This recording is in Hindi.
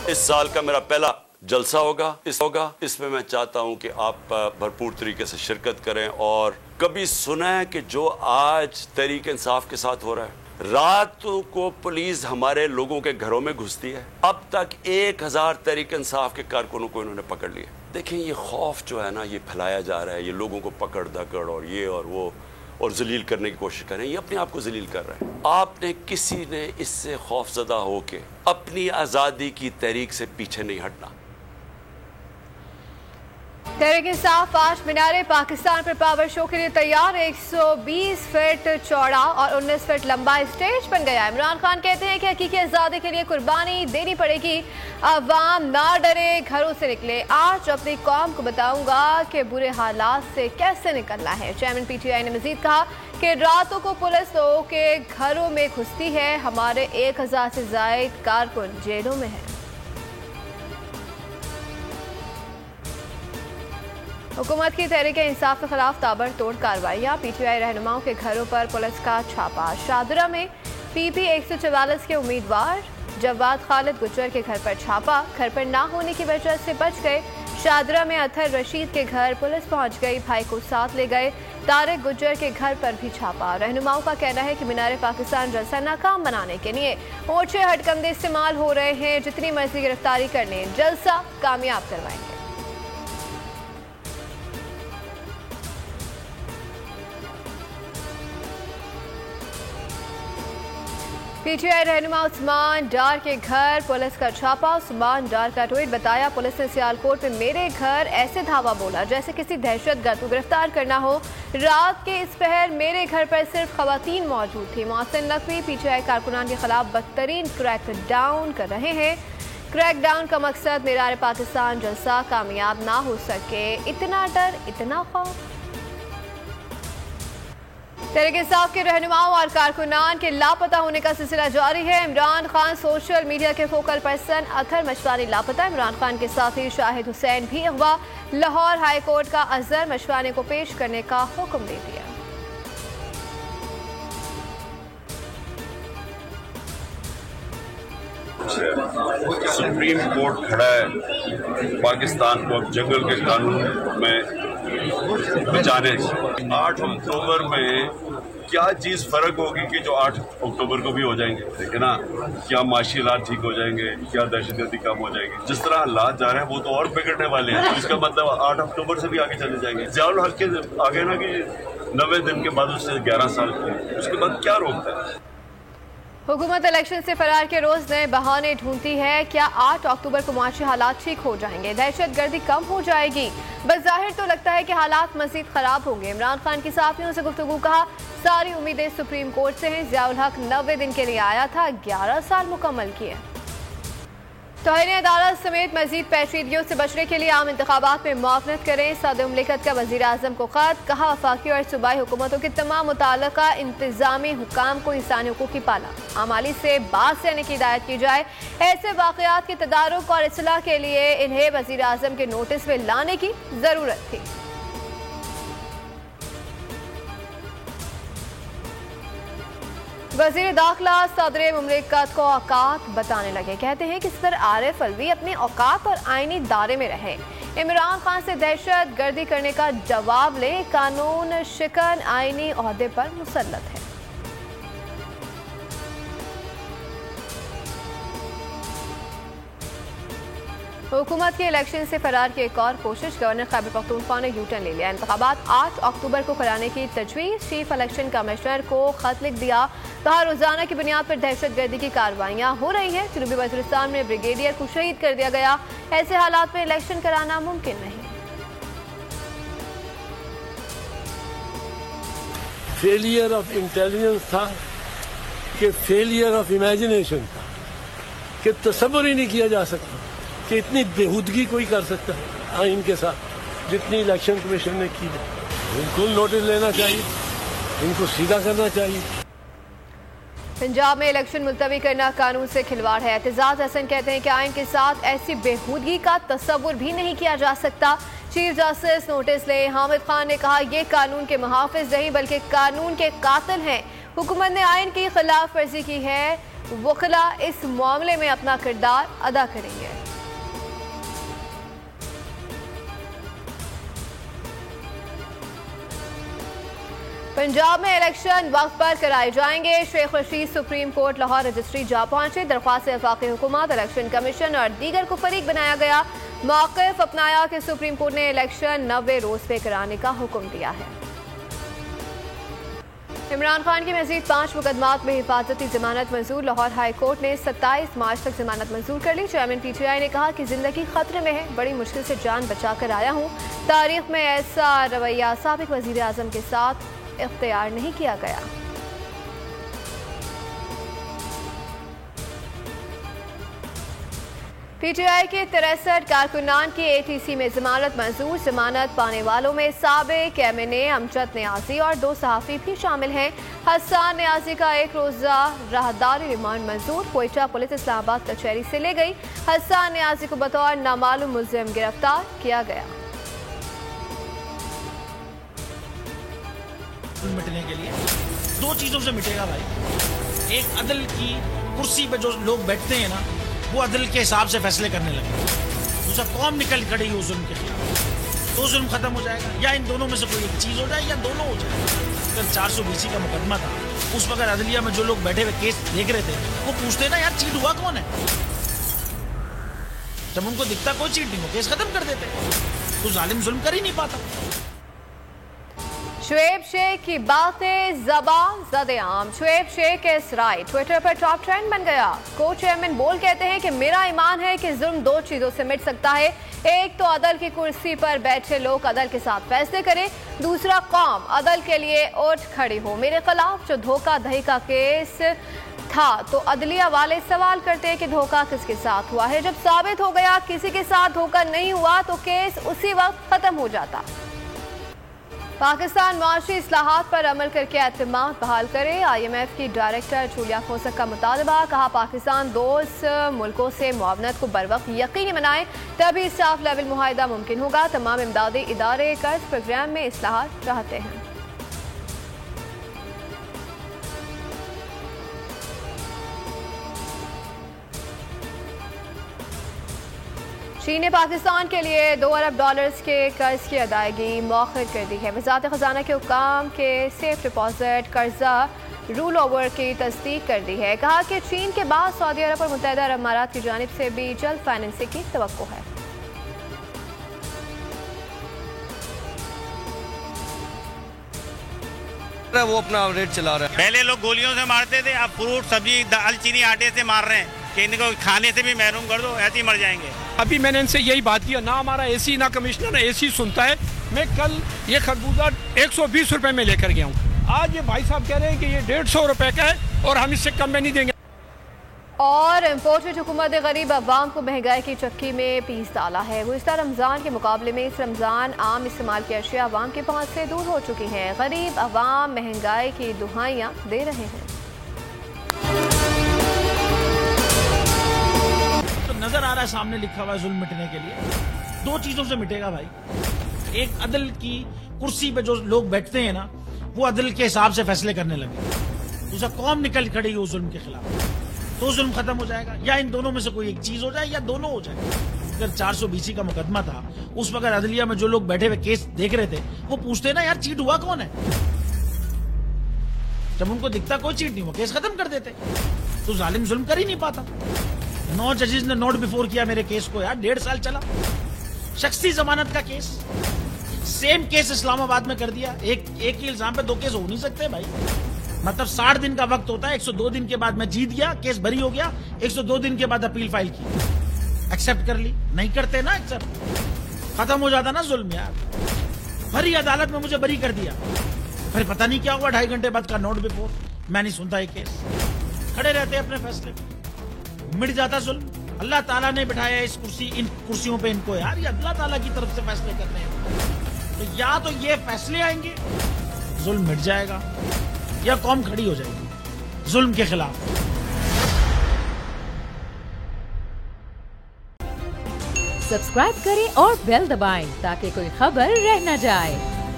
इस साल का मेरा पहला जलसा होगा इसमें मैं चाहता हूं कि आप भरपूर तरीके से शिरकत करें और कभी सुना है कि जो आज तहरीक इंसाफ के साथ हो रहा है, रातों को पुलिस हमारे लोगों के घरों में घुसती है। अब तक 1000 तहरीक इंसाफ के कारकुनों को इन्होंने पकड़ लिया। देखें, ये खौफ जो है ना, ये फैलाया जा रहा है, ये लोगों को पकड़ दकड़ और ये और वो और जलील करने की कोशिश कर रहे हैं, ये अपने आप को जलील कर रहे हैं। आपने किसी ने इससे खौफजदा होके अपनी आज़ादी की तहरीक से पीछे नहीं हटना। तहरीक इंसाफ आज मीनारे पाकिस्तान पर पावर शो के लिए तैयार। 120 फीट चौड़ा और 19 फीट लंबा स्टेज बन गया। इमरान खान कहते हैं कि हकीकी आज़ादी के लिए कुर्बानी देनी पड़ेगी, अवाम ना डरे, घरों से निकले। आज अपनी कौम को बताऊंगा कि बुरे हालात से कैसे निकलना है। चेयरमैन PTI ने मजीद कहा कि रातों को पुलिस लोगों के घरों में घुसती है। हमारे 1000 से जायद कारकुन जेलों में हैं। हुकूमत की तहरीक इंसाफ के खिलाफ ताबड़तोड़ कार्रवाइयाँ। PTI रहनुमाओं के घरों पर पुलिस का छापा। शादरा में PP 144 के उम्मीदवार जवाद खालिद गुज्जर के घर पर छापा। घर पर ना होने की वजह से बच गए। शादरा में अतहर रशीद के घर पुलिस पहुंच गई, भाई को साथ ले गए। तारिक गुज्जर के घर पर भी छापा। रहनुमाओं का कहना है कि मीनारे पाकिस्तान जलसा नाकाम बनाने के लिए ऊंचे हटकंडे इस्तेमाल हो रहे हैं। जितनी मर्जी गिरफ्तारी कर लें, जलसा कामयाब करवाएंगे। PTI रहनुमा उस्मान डार के घर पुलिस का छापा। उस्मान डार का ट्वीट बताया, पुलिस ने सियालकोट में मेरे घर ऐसे धावा बोला जैसे किसी दहशतगर्द को गिरफ्तार करना हो। रात के इस पहर मेरे घर पर सिर्फ खवातीन मौजूद थी। मोहसिन नकवी PTI कारकुनान के खिलाफ बदतरीन क्रैक डाउन कर रहे हैं। क्रैक डाउन का मकसद मीनारे पाकिस्तान जलसा कामयाब ना हो सके। इतना डर, इतना खौफ। तहरीक इंसाफ के रहनुमाओं और कारकुनान के लापता होने का सिलसिला जारी है। इमरान खान सोशल मीडिया के फोकल पर्सन अतहर मशवानी लापता। इमरान खान के साथी शाहिद हुसैन भी अगवा। लाहौर हाई कोर्ट का अजहर मशवानी को पेश करने का हुक्म दे दिया। सुप्रीम कोर्ट खड़ा है पाकिस्तान को अब जंगल के कानून में बचाने। 8 अक्टूबर में क्या चीज फर्क होगी कि जो 8 अक्टूबर को भी हो जाएंगे, ठीक है ना? क्या माशी हालात ठीक हो जाएंगे, क्या दहशतगर्दी कम हो जाएगी? जिस तरह हालात जा रहे हैं वो तो और बिगड़ने वाले हैं। तो इसका मतलब 8 अक्टूबर से भी आगे चले जाएंगे। ज़ियाउल हक के आगे ना कि 90 दिन के बाद उससे 11 साल की, उसके बाद क्या रोकता है? हुकूमत इलेक्शन से फरार के रोज नए बहाने ढूंढती है। क्या 8 अक्टूबर को माशी हालात ठीक हो जाएंगे, दहशतगर्दी कम हो जाएगी? बज़ाहिर तो लगता है कि हालात मजीद खराब होंगे। इमरान खान की साथियों से गुफ्तगू कहा, सारी उम्मीदें सुप्रीम कोर्ट से हैं। ज़ियाउल हक 90 दिन के लिए आया था, 11 साल मुकम्मल किए। तौहीन अदालत समेत मजीद पेचीदगियों से बचने के लिए आम इंतखाबात में मुआवनत करें। सदर मुमलिकत का वज़ीर आज़म को खत। कहा, वफाकी और सूबाई हुकूमतों के तमाम मुताल्लिका इंतजामी हुकाम को इंसानी हुकूक की पाला आमाली से बाज रहने की हिदायत की जाए। ऐसे वाक़यात के तदारुक और इस्लाह के लिए इन्हें वज़ीर आज़म के नोटिस में लाने की ज़रूरत थी। वज़ीर दाखिला सदर मुमलिकत को औकात बताने लगे। कहते हैं कि सदर आरिफ अलवी अपने औकात और आईनी दायरे में रहे। इमरान खान से दहशत गर्दी करने का जवाब ले, कानून शिकन आईनी ओहदे पर मुसल्लत है। हुकूमत के इलेक्शन से फरार की एक और कोशिश। गवर्नर खैबर पख्तूनख्वा ने यूटर्न ले लिया। इंतखाबात 8 अक्टूबर को कराने की तजवीज़। चीफ इलेक्शन कमिश्नर को खत लिख दिया। कहा, रोजाना की बुनियाद पर दहशतगर्दी की कार्रवाइयाँ हो रही हैं। जनूबी वज़ीरिस्तान में ब्रिगेडियर को शहीद कर दिया गया। ऐसे हालात में इलेक्शन कराना मुमकिन नहीं। फेलियर ऑफ इंटेलिजेंस था कि फेलियर ऑफ इमेजिनेशन था कि तसव्वुर ही नहीं किया जा सकता कि इतनी बेहूदगी कोई कर सकता है आइन के साथ जितनी इलेक्शन कमीशन ने की है। बिल्कुल नोटिस लेना चाहिए, इनको सीधा करना चाहिए। पंजाब में इलेक्शन मुलतवी करना कानून से खिलवाड़ है। एतजाज हसन कहते हैं कि आइन के साथ ऐसी बेहूदगी का तस्वुर भी नहीं किया जा सकता। चीफ जस्टिस नोटिस ले। हामिद खान ने कहा, ये कानून के मुहाफिज नहीं बल्कि कानून के कातिल हैं। हुकूमत ने आइन की खिलाफ वर्जी की है, वकीला इस मामले में अपना किरदार अदा करेंगे। पंजाब में इलेक्शन वक्त पर कराए जाएंगे। Sheikh Rashid supreme court Lahore registry जा पहुंचे। दरख्वास्त वफाकी हुकूमत, इलेक्शन कमीशन और दीगर को फरीक बनाया गया। मौक़िफ़ अपनाया कि सुप्रीम कोर्ट ने इलेक्शन 90 रोज पे कराने का हुक्म दिया है। इमरान खान की मजीद 5 मुकदमात में हिफाजती जमानत मंजूर। लाहौर हाई कोर्ट ने 27 मार्च तक जमानत मंजूर कर ली। चेयरमैन PTI ने कहा कि जिंदगी खतरे में है, बड़ी मुश्किल से जान बचा कर आया हूँ। तारीख में ऐसा रवैया साबिक वजीर आजम के साथ इख्तियार नहीं किया गया। PTI के 63 कारकुनान की ATC में जमानत मंजूर। जमानत पाने वालों में साबिक MNA अमजद न्याजी और 2 सहाफ़ी भी शामिल हैं। हसन न्याजी का 1 रोज़ा राहदारी रिमांड मंजूर। कोयटा पुलिस इस्लामाबाद कचहरी से ले गई। हसन न्याजी को बतौर नामालूम मुल्ज़िम गिरफ्तार किया गया। मिटने के लिए 2 चीजों से मिटेगा भाई। एक, अदल की कुर्सी पे जो लोग बैठते हैं ना, वो अदल के हिसाब से फैसले करने लगे। दूसरा, कौम निकल खड़ी है उस जुल्म के खिलाफ, तो जुल्म खत्म हो जाएगा। या इन दोनों में से कोई एक चीज हो जाए या दोनों हो जाए। अगर 420 का मुकदमा था, उस वक्त अदलिया में जो लोग बैठे हुए केस देख रहे थे, वो पूछते ना यार चीट हुआ कौन है। जब उनको दिखता कोई चीट नहीं हो, केस खत्म कर देते, तो जालिम जुल्म कर ही नहीं पाता। शुएब शेख की बातें ज़बान ज़द-ए-आम। शुएब शेख इस राय ट्विटर पर टॉप ट्रेंड बन गया। को चेयरमैन बोल कहते हैं कि मेरा ईमान है कि जुल्म 2 चीजों से मिट सकता है। एक तो अदल की कुर्सी पर बैठे लोग अदल के साथ फैसले करें, दूसरा कौम अदल के लिए उठ खड़ी हो। मेरे खिलाफ जो धोखा दही का केस था, तो अदलिया वाले सवाल करते हैं कि धोखा किसके साथ हुआ है। जब साबित हो गया किसी के साथ धोखा नहीं हुआ, तो केस उसी वक्त खत्म हो जाता। पाकिस्तान मुआशी इस्लाहात पर अमल करके एतमाद बहाल करे। IMF की डायरेक्टर जूलिया खोसक का मुतालबा। कहा पाकिस्तान दोस्त मुल्कों से मुआवनत को बरवक्त यकीनी बनाए, तभी स्टाफ लेवल मुआहिदा मुमकिन होगा। तमाम इमदादी इदारे कर्ज प्रोग्राम में इस्लाहात चाहते हैं। चीन ने पाकिस्तान के लिए $2 अरब के कर्ज की अदायगी मौखर कर दी है। वज़ारत ख़ज़ाना के हुक्काम के सेफ डिपॉजिट कर्जा रूल ओवर की तस्दीक कर दी है। कहा कि चीन के बाद सऊदी अरब और मुत्तहिदा अरब अमारात की जानिब से भी जल्द फाइनेंसिंग की तवक्को है। वो अपना रेट चला रहा है। पहले लोग गोलियों से मारते थे, अब फ्रूट सब्जी दाल चीनी आटे से मार रहे हैं कि इनको खाने से भी महरूम कर दो, ऐसे ही मर जाएंगे। अभी मैंने इनसे यही बात किया, ना हमारा AC ना कमिश्नर AC सुनता है। मैं कल ये खरबूजा 120 रुपए में लेकर गया हूँ। आज ये भाई साहब कह रहे हैं कि ये 150 रुपए का है और हम इससे कम में नहीं देंगे। और इम्पोर्टेड हुकूमत गरीब अवाम को महंगाई की चक्की में पीस डाला है। गुज़िश्ता रमज़ान के मुकाबले में इस रमज़ान आम इस्तेमाल की अशिया अवाम के पहुँच से दूर हो चुकी हैं। गरीब अवाम महंगाई की दुहाइयाँ दे रहे हैं। नजर आ रहा है सामने लिखा हुआ है जुल्म मिटने के लिए 2 चीजों से मिटेगा भाई। एक, अदल की कुर्सी पे जो लोग बैठते हैं ना, वो अदल के हिसाब से फैसले करने लगे। दूसरा, कौम निकल खड़ी है उस जुल्म के खिलाफ, तो जुल्म खत्म हो जाएगा। या इन दोनों में से कोई एक चीज हो जाए या दोनों हो जाए। अगर 420 का मुकदमा था, उस वक्त अदलिया में जो लोग बैठे हुए केस देख रहे थे, वो पूछते ना यार चीट हुआ कौन है। जब उनको दिखता कोई चीट नहीं हुआ, केस खत्म कर देते, तो जालिम जुल्म कर ही नहीं पाता। 9 जजेस ने नोट बिफोर किया मेरे केस को यार, 1.5 साल चला। शख्सी जमानत का केस, सेम केस इस्लामाबाद में कर दिया। एक ही इल्जाम पे 2 केस हो नहीं सकते भाई। मतलब 60 दिन का वक्त होता है। 102 दिन के बाद मैं जीत गया, केस बरी हो गया। 102 दिन के बाद अपील फाइल की, एक्सेप्ट कर ली। नहीं करते ना एक्सेप्ट, खत्म हो जाता ना जुल्म यार। भरी अदालत में मुझे बरी कर दिया, फिर पता नहीं क्या हुआ। 2.5 घंटे बाद का नोट बिफोर, मैं नहीं सुनता ये केस। खड़े रहते अपने फैसले पे, मिट जाता जुल्म। अल्लाह ताला ने बिठाया इन कुर्सियों पे इनको यार, ये अल्लाह ताला की तरफ से फैसले करने हैं। तो या तो ये फैसले आएंगे, जुल्म मिट जाएगा, या कौम खड़ी हो जाएगी जुल्म के खिलाफ। सब्सक्राइब करें और बेल दबाएं ताकि कोई खबर रह न जाए।